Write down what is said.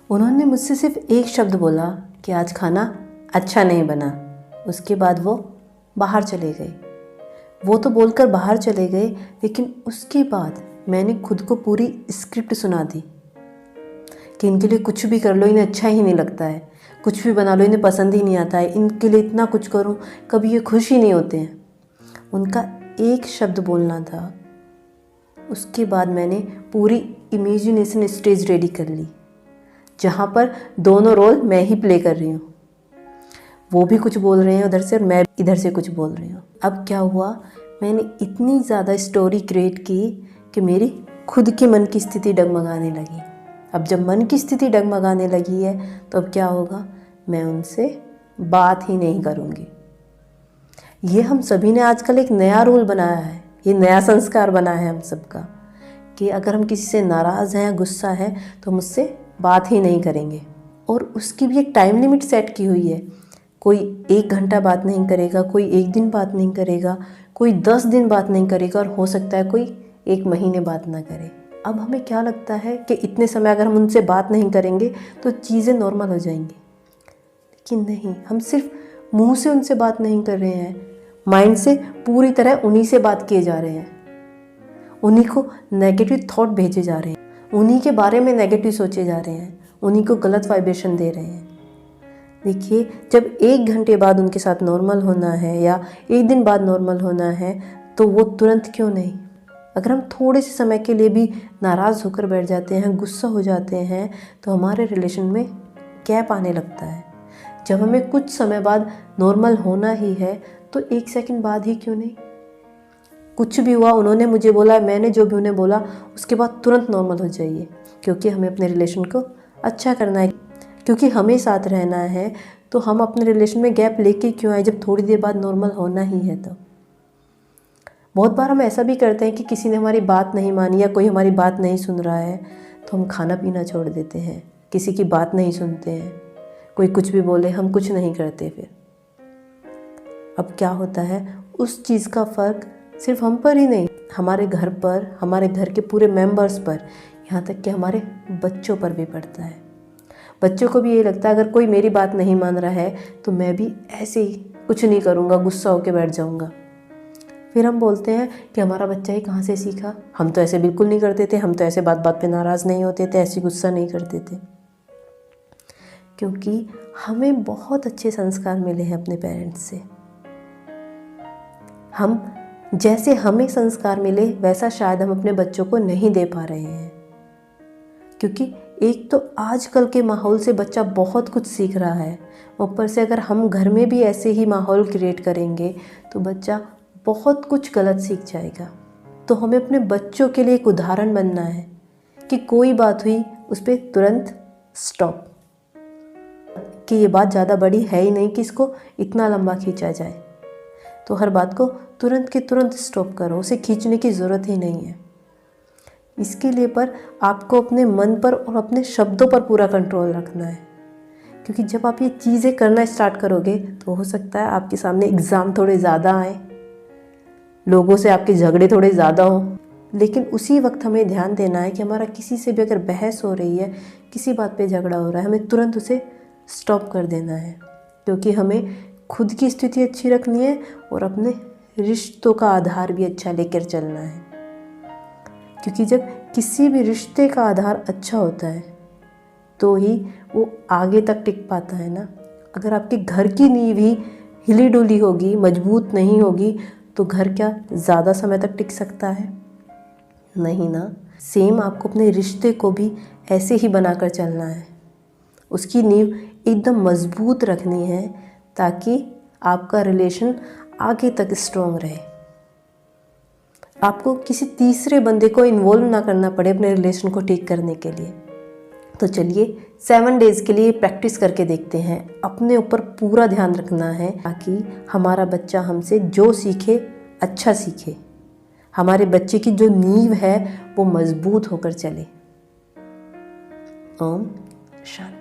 उन्होंने मुझसे सिर्फ एक शब्द बोला कि आज खाना अच्छा नहीं बना। उसके बाद वो बाहर चले गए। वो तो बोलकर बाहर चले गए, लेकिन उसके बाद मैंने खुद को पूरी स्क्रिप्ट सुना दी कि इनके लिए कुछ भी कर लो, इन्हें अच्छा ही नहीं लगता है, कुछ भी बना लो इन्हें पसंद ही नहीं आता है, इनके लिए इतना कुछ करूं कभी ये खुश ही नहीं होते हैं। उनका एक शब्द बोलना था। उसके बाद मैंने पूरी इमेजिनेशन स्टेज रेडी कर ली, जहाँ पर दोनों रोल मैं ही प्ले कर रही हूँ। वो भी कुछ बोल रहे हैं उधर से और मैं इधर से कुछ बोल रही हूँ। अब क्या हुआ, मैंने इतनी ज़्यादा स्टोरी क्रिएट की कि मेरी खुद की मन की स्थिति डगमगाने लगी। अब जब मन की स्थिति डगमगाने लगी है तो अब क्या होगा, मैं उनसे बात ही नहीं करूँगी। ये हम सभी ने आजकल एक नया रूल बनाया है, ये नया संस्कार बना है हम सबका कि अगर हम किसी से नाराज़ हैं, गुस्सा है तो हम उससे बात ही नहीं करेंगे। और उसकी भी एक टाइम लिमिट सेट की हुई है। कोई 1 घंटा बात नहीं करेगा, कोई 1 दिन बात नहीं करेगा, कोई 10 दिन बात नहीं करेगा और हो सकता है कोई 1 महीने बात ना करे। अब हमें क्या लगता है कि इतने समय अगर हम उनसे बात नहीं करेंगे तो चीज़ें नॉर्मल हो जाएंगी, लेकिन नहीं, हम सिर्फ मुंह से उनसे बात नहीं कर रहे हैं, माइंड से पूरी तरह उन्हीं से बात किए जा रहे हैं, उन्हीं को नेगेटिव थॉट भेजे जा रहे हैं, उन्हीं के बारे में नेगेटिव सोचे जा रहे हैं, उन्हीं को गलत वाइब्रेशन दे रहे हैं। देखिए, जब 1 घंटे बाद उनके साथ नॉर्मल होना है या 1 दिन बाद नॉर्मल होना है तो वो तुरंत क्यों नहीं। अगर हम थोड़े से समय के लिए भी नाराज़ होकर बैठ जाते हैं, गुस्सा हो जाते हैं, तो हमारे रिलेशन में गैप आने लगता है। जब हमें कुछ समय बाद नॉर्मल होना ही है तो 1 सेकंड बाद ही क्यों नहीं। कुछ भी हुआ, उन्होंने मुझे बोला, मैंने जो भी उन्हें बोला, उसके बाद तुरंत नॉर्मल हो जाइए, क्योंकि हमें अपने रिलेशन को अच्छा करना है, क्योंकि हमें साथ रहना है। तो हम अपने रिलेशन में गैप लेके क्यों आए जब थोड़ी देर बाद नॉर्मल होना ही है। तो बहुत बार हम ऐसा भी करते हैं कि किसी ने हमारी बात नहीं मानी या कोई हमारी बात नहीं सुन रहा है तो हम खाना पीना छोड़ देते हैं, किसी की बात नहीं सुनते हैं, कोई कुछ भी बोले हम कुछ नहीं करते। फिर अब क्या होता है, उस चीज़ का फ़र्क सिर्फ हम पर ही नहीं, हमारे घर पर, हमारे घर के पूरे मेंबर्स पर, यहाँ तक कि हमारे बच्चों पर भी पड़ता है। बच्चों को भी ये लगता है अगर कोई मेरी बात नहीं मान रहा है तो मैं भी ऐसे ही कुछ नहीं करूँगा, गुस्सा होकर बैठ जाऊँगा। फिर हम बोलते हैं कि हमारा बच्चा ही कहाँ से सीखा, हम तो ऐसे बिल्कुल नहीं करते थे, हम तो ऐसे बात बात पे नाराज़ नहीं होते थे, ऐसे गुस्सा नहीं करते थे। क्योंकि हमें बहुत अच्छे संस्कार मिले हैं अपने पेरेंट्स से। हम जैसे हमें संस्कार मिले वैसा शायद हम अपने बच्चों को नहीं दे पा रहे हैं। क्योंकि एक तो आजकल के माहौल से बच्चा बहुत कुछ सीख रहा है, ऊपर से अगर हम घर में भी ऐसे ही माहौल क्रिएट करेंगे तो बच्चा बहुत कुछ गलत सीख जाएगा। तो हमें अपने बच्चों के लिए एक उदाहरण बनना है कि कोई बात हुई उस पर तुरंत स्टॉप, कि ये बात ज़्यादा बड़ी है ही नहीं कि इसको इतना लंबा खींचा जाए। तो हर बात को तुरंत के तुरंत स्टॉप करो, उसे खींचने की ज़रूरत ही नहीं है। इसके लिए पर आपको अपने मन पर और अपने शब्दों पर पूरा कंट्रोल रखना है, क्योंकि जब आप ये चीज़ें करना स्टार्ट करोगे तो हो सकता है आपके सामने एग्ज़ाम थोड़े ज़्यादा आए, लोगों से आपके झगड़े थोड़े ज़्यादा हों, लेकिन उसी वक्त हमें ध्यान देना है कि हमारा किसी से भी अगर बहस हो रही है, किसी बात पे झगड़ा हो रहा है, हमें तुरंत उसे स्टॉप कर देना है, क्योंकि हमें खुद की स्थिति अच्छी रखनी है और अपने रिश्तों का आधार भी अच्छा लेकर चलना है। क्योंकि जब किसी भी रिश्ते का आधार अच्छा होता है तो ही वो आगे तक टिक पाता है ना। अगर आपके घर की नींव ही हिली डुली होगी, मजबूत नहीं होगी, तो घर क्या ज़्यादा समय तक टिक सकता है? नहीं ना। सेम आपको अपने रिश्ते को भी ऐसे ही बनाकर चलना है, उसकी नींव एकदम मजबूत रखनी है ताकि आपका रिलेशन आगे तक स्ट्रॉन्ग रहे। आपको किसी तीसरे बंदे को इन्वॉल्व ना करना पड़े अपने रिलेशन को ठीक करने के लिए। तो चलिए 7 डेज़ के लिए प्रैक्टिस करके देखते हैं। अपने ऊपर पूरा ध्यान रखना है ताकि हमारा बच्चा हमसे जो सीखे अच्छा सीखे, हमारे बच्चे की जो नींव है वो मजबूत होकर चले। ओम शांति।